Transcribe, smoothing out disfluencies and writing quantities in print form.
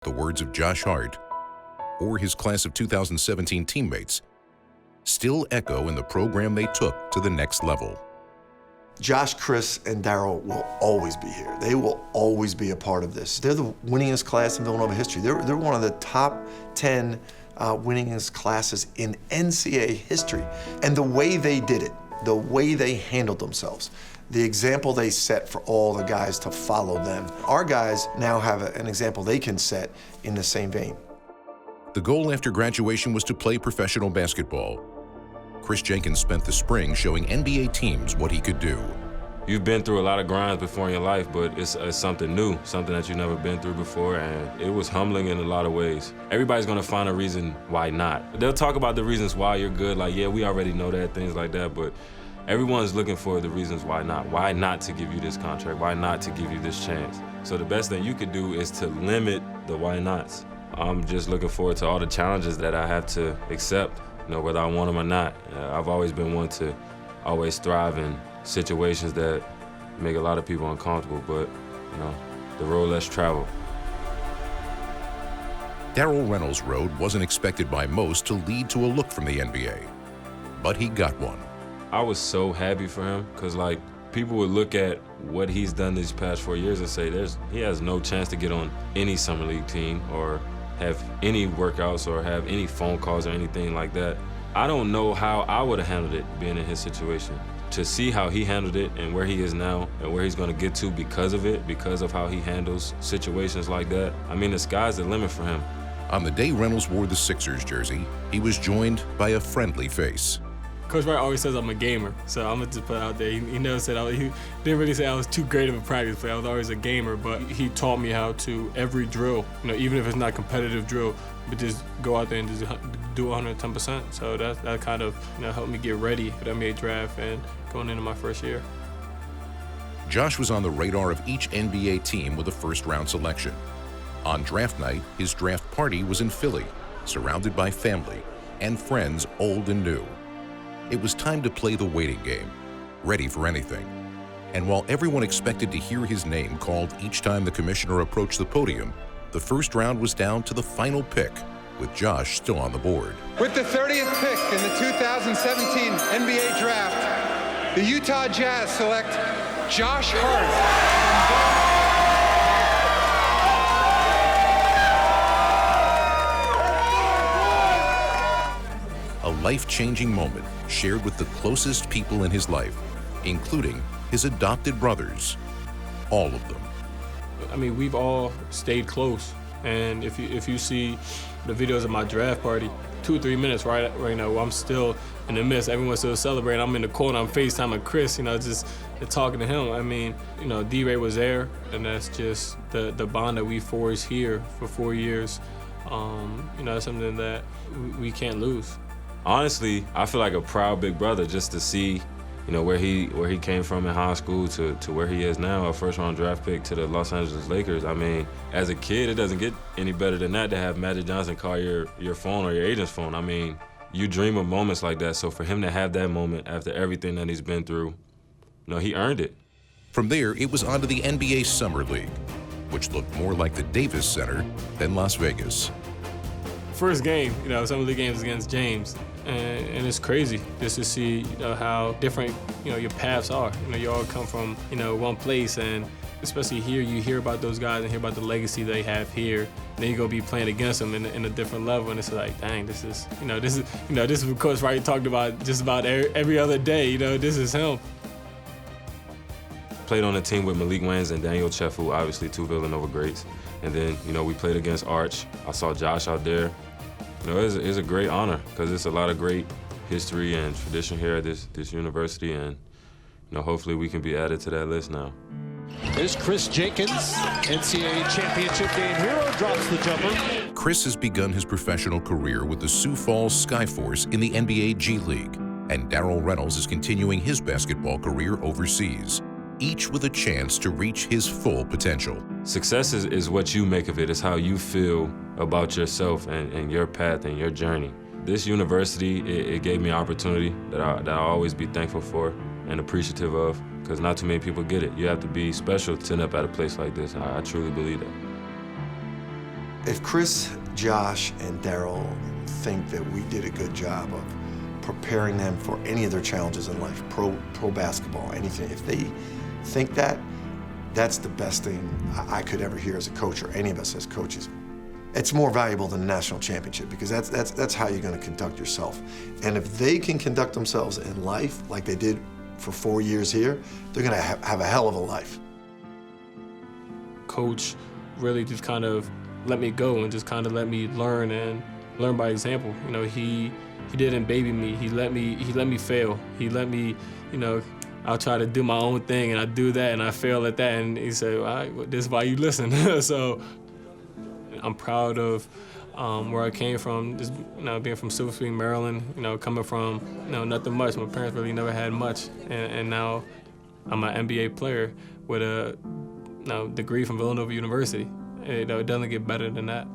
The words of Josh Hart or his class of 2017 teammates still echo in the program they took to the next level. Josh, Chris, and Darrell will always be here. They will always be a part of this. They're the winningest class in Villanova history. They're one of the top 10 winningest classes in NCAA history. And the way they did it, the way they handled themselves, the example they set for all the guys to follow them. Our guys now have an example they can set in the same vein. The goal after graduation was to play professional basketball. Chris Jenkins spent the spring showing NBA teams what he could do. You've been through a lot of grinds before in your life, but it's something new, something that you've never been through before, and it was humbling in a lot of ways. Everybody's gonna find a reason why not. They'll talk about the reasons why you're good, like, yeah, we already know that, things like that, but everyone's looking for the reasons why not. Why not to give you this contract? Why not to give you this chance? So the best thing you could do is to limit the why nots. I'm just looking forward to all the challenges that I have to accept, you know, whether I want them or not. I've always been one to always thrive in situations that make a lot of people uncomfortable, but, you know, the road less traveled. Darrell Reynolds' road wasn't expected by most to lead to a look from the NBA, but he got one. I was so happy for him, because, like, people would look at what he's done these past 4 years and say he has no chance to get on any summer league team or have any workouts or have any phone calls or anything like that. I don't know how I would have handled it being in his situation. To see how he handled it and where he is now and where he's going to get to because of it, because of how he handles situations like that, I mean, the sky's the limit for him. On the day Reynolds wore the Sixers jersey, he was joined by a friendly face. Coach Wright always says I'm a gamer, so I'm gonna just put it out there. He never said he didn't really say I was too great of a practice player. I was always a gamer, but he taught me how to every drill, you know, even if it's not competitive drill, but just go out there and just do 110%. So that kind of, you know, helped me get ready for the NBA draft and going into my first year. Josh was on the radar of each NBA team with a first-round selection. On draft night, his draft party was in Philly, surrounded by family and friends old and new. It was time to play the waiting game, ready for anything. And while everyone expected to hear his name called each time the commissioner approached the podium, the first round was down to the final pick, with Josh still on the board. With the 30th pick in the 2017 NBA Draft, the Utah Jazz select Josh Hart. A life-changing moment shared with the closest people in his life, including his adopted brothers, all of them. I mean, we've all stayed close, and if you see the videos of my draft party, 2 or 3 minutes right now, where I'm still in the midst, everyone's still celebrating. I'm in the corner, I'm FaceTiming Chris, you know, just talking to him. I mean, you know, D-Ray was there, and that's just the bond that we forged here for 4 years. You know, that's something that we can't lose. Honestly, I feel like a proud big brother just to see, you know, where he came from in high school to where he is now, a first-round draft pick to the Los Angeles Lakers. I mean, as a kid, it doesn't get any better than that to have Magic Johnson call your phone or your agent's phone. I mean, you dream of moments like that. So for him to have that moment after everything that he's been through, you know, he earned it. From there, it was on to the NBA Summer League, which looked more like the Davis Center than Las Vegas. First game, you know, some of the games against James. And it's crazy just to see, you know, how different, you know, your paths are. You know, you all come from, you know, one place, and especially here, you hear about those guys and hear about the legacy they have here. And then you're gonna be playing against them in a different level, and it's like, dang, this is what Coach Wright talked about just about every other day. You know, this is him. Played on a team with Malik Waynes and Daniel Chefu, obviously 2 Villanova greats. And then, you know, we played against Arch. I saw Josh out there. You know, it's a great honor because it's a lot of great history and tradition here at this university, and, you know, hopefully we can be added to that list now. Here's Chris Jenkins, NCAA championship game hero, drops the jumper. Chris has begun his professional career with the Sioux Falls Skyforce in the NBA G League, and Darrell Reynolds is continuing his basketball career overseas, each with a chance to reach his full potential. Success is what you make of it. It's how you feel about yourself and your path and your journey. This university, it gave me an opportunity that I'll always be thankful for and appreciative of, because not too many people get it. You have to be special to end up at a place like this. I truly believe that. If Chris, Josh, and Darrell think that we did a good job of preparing them for any of their challenges in life, pro basketball, anything, if they think that, that's the best thing I could ever hear as a coach, or any of us as coaches. It's more valuable than the national championship, because that's how you're going to conduct yourself. And if they can conduct themselves in life like they did for 4 years here, they're going to have a hell of a life. Coach really just kind of let me go and just kind of let me learn and learn by example. You know, he didn't baby me. He let me fail. He let me, you know, I'll try to do my own thing, and I do that, and I fail at that, and he said, all right, well, this is why you listen. So I'm proud of where I came from, just, you know, being from Silver Spring, Maryland, you know, coming from, you know, nothing much. My parents really never had much, and now I'm an NBA player with a degree from Villanova University. You know, it doesn't get better than that.